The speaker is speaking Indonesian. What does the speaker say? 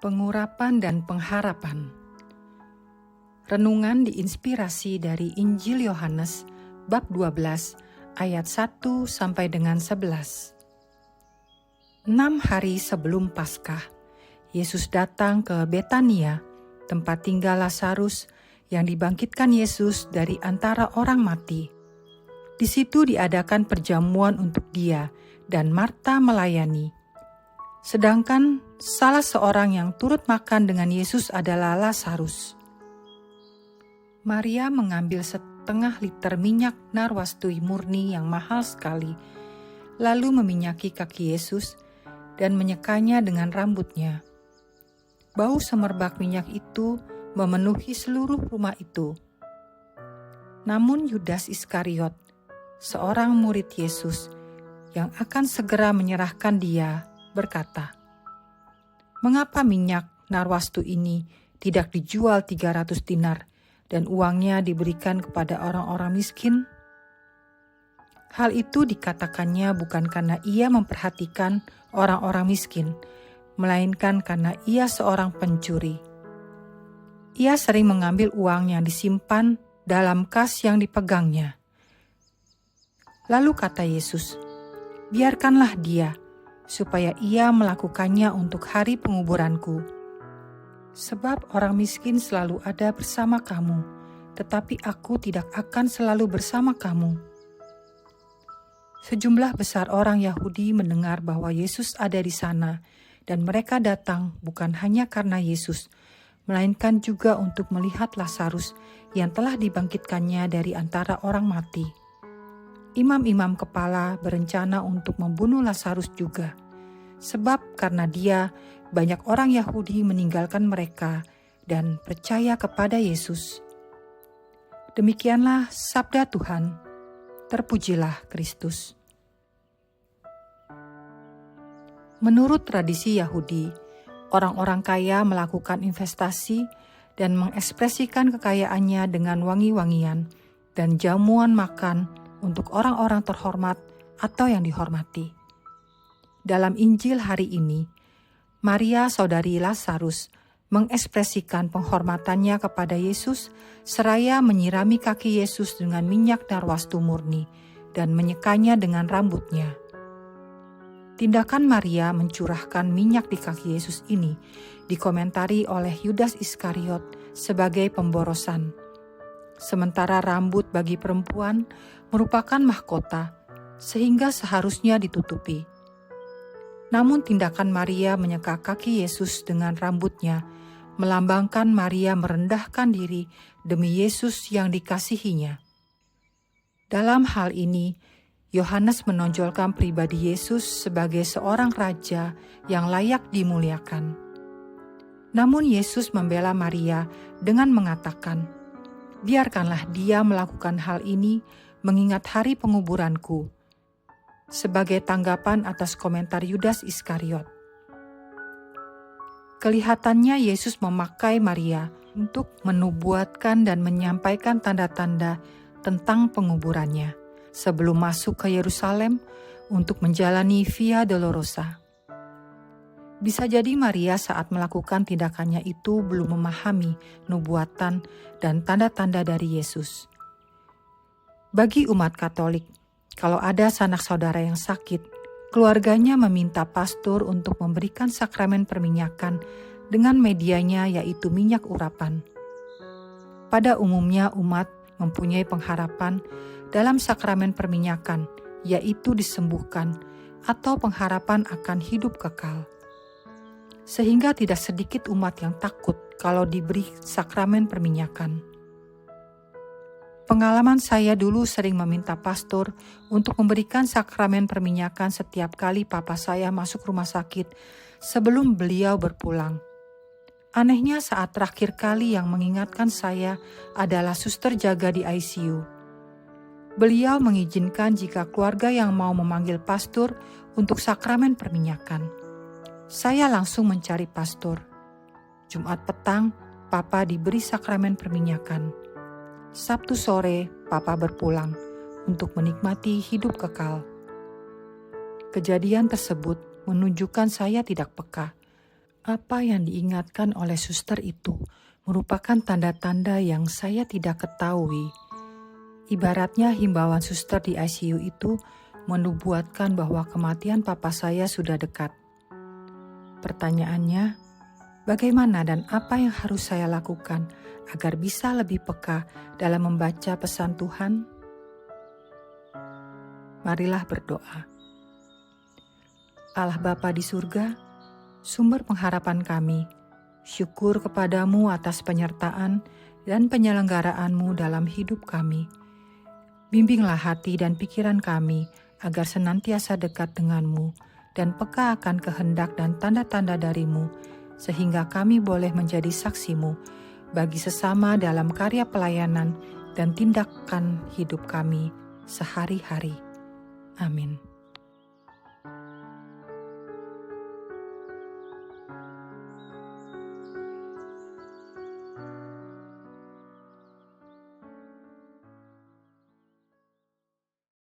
Pengurapan dan pengharapan. Renungan diinspirasi dari Injil Yohanes bab 12 ayat 1 sampai dengan 11. 6 hari sebelum Paskah, Yesus datang ke Betania, tempat tinggal Lazarus yang dibangkitkan Yesus dari antara orang mati. Di situ diadakan perjamuan untuk dia dan Marta melayani. Sedangkan salah seorang yang turut makan dengan Yesus adalah Lazarus. Maria mengambil setengah liter minyak narwastui murni yang mahal sekali, lalu meminyaki kaki Yesus dan menyekanya dengan rambutnya. Bau semerbak minyak itu memenuhi seluruh rumah itu. Namun Yudas Iskariot, seorang murid Yesus yang akan segera menyerahkan dia, berkata, "Mengapa minyak narwastu ini tidak dijual 300 dinar dan uangnya diberikan kepada orang-orang miskin?" Hal itu dikatakannya bukan karena ia memperhatikan orang-orang miskin, melainkan karena ia seorang pencuri. Ia sering mengambil uang yang disimpan dalam kas yang dipegangnya. Lalu kata Yesus, "Biarkanlah dia, supaya ia melakukannya untuk hari penguburanku. Sebab orang miskin selalu ada bersama kamu, tetapi aku tidak akan selalu bersama kamu." Sejumlah besar orang Yahudi mendengar bahwa Yesus ada di sana, dan mereka datang bukan hanya karena Yesus, melainkan juga untuk melihat Lazarus yang telah dibangkitkannya dari antara orang mati. Imam-imam kepala berencana untuk membunuh Lazarus juga, sebab karena dia banyak orang Yahudi meninggalkan mereka dan percaya kepada Yesus. Demikianlah sabda Tuhan. Terpujilah Kristus. Menurut tradisi Yahudi, orang-orang kaya melakukan investasi dan mengekspresikan kekayaannya dengan wangi-wangian dan jamuan makan untuk orang-orang terhormat atau yang dihormati. Dalam Injil hari ini, Maria saudari Lazarus mengekspresikan penghormatannya kepada Yesus seraya menyirami kaki Yesus dengan minyak narwastu murni dan menyekanya dengan rambutnya. Tindakan Maria mencurahkan minyak di kaki Yesus ini dikomentari oleh Yudas Iskariot sebagai pemborosan. Sementara rambut bagi perempuan merupakan mahkota, sehingga seharusnya ditutupi. Namun tindakan Maria menyeka kaki Yesus dengan rambutnya melambangkan Maria merendahkan diri demi Yesus yang dikasihinya. Dalam hal ini, Yohanes menonjolkan pribadi Yesus sebagai seorang raja yang layak dimuliakan. Namun Yesus membela Maria dengan mengatakan, "Biarkanlah dia melakukan hal ini mengingat hari penguburanku," sebagai tanggapan atas komentar Yudas Iskariot. Kelihatannya Yesus memakai Maria untuk menubuatkan dan menyampaikan tanda-tanda tentang penguburannya sebelum masuk ke Yerusalem untuk menjalani Via Dolorosa. Bisa jadi Maria saat melakukan tindakannya itu belum memahami nubuatan dan tanda-tanda dari Yesus. Bagi umat Katolik, kalau ada sanak saudara yang sakit, keluarganya meminta pastor untuk memberikan sakramen perminyakan dengan medianya yaitu minyak urapan. Pada umumnya umat mempunyai pengharapan dalam sakramen perminyakan, yaitu disembuhkan atau pengharapan akan hidup kekal. Sehingga tidak sedikit umat yang takut kalau diberi sakramen perminyakan. Pengalaman saya dulu sering meminta pastor untuk memberikan sakramen perminyakan setiap kali papa saya masuk rumah sakit sebelum beliau berpulang. Anehnya saat terakhir kali yang mengingatkan saya adalah suster jaga di ICU. Beliau mengizinkan jika keluarga yang mau memanggil pastor untuk sakramen perminyakan. Saya langsung mencari pastor. Jumat petang, papa diberi sakramen perminyakan. Sabtu sore, papa berpulang untuk menikmati hidup kekal. Kejadian tersebut menunjukkan saya tidak peka. Apa yang diingatkan oleh suster itu merupakan tanda-tanda yang saya tidak ketahui. Ibaratnya himbauan suster di ICU itu menubuatkan bahwa kematian papa saya sudah dekat. Pertanyaannya, bagaimana dan apa yang harus saya lakukan agar bisa lebih peka dalam membaca pesan Tuhan? Marilah berdoa. Allah Bapa di surga, sumber pengharapan kami, syukur kepadamu atas penyertaan dan penyelenggaraanmu dalam hidup kami. Bimbinglah hati dan pikiran kami agar senantiasa dekat denganmu dan peka akan kehendak dan tanda-tanda darimu, sehingga kami boleh menjadi saksimu bagi sesama dalam karya pelayanan dan tindakan hidup kami sehari-hari. Amin.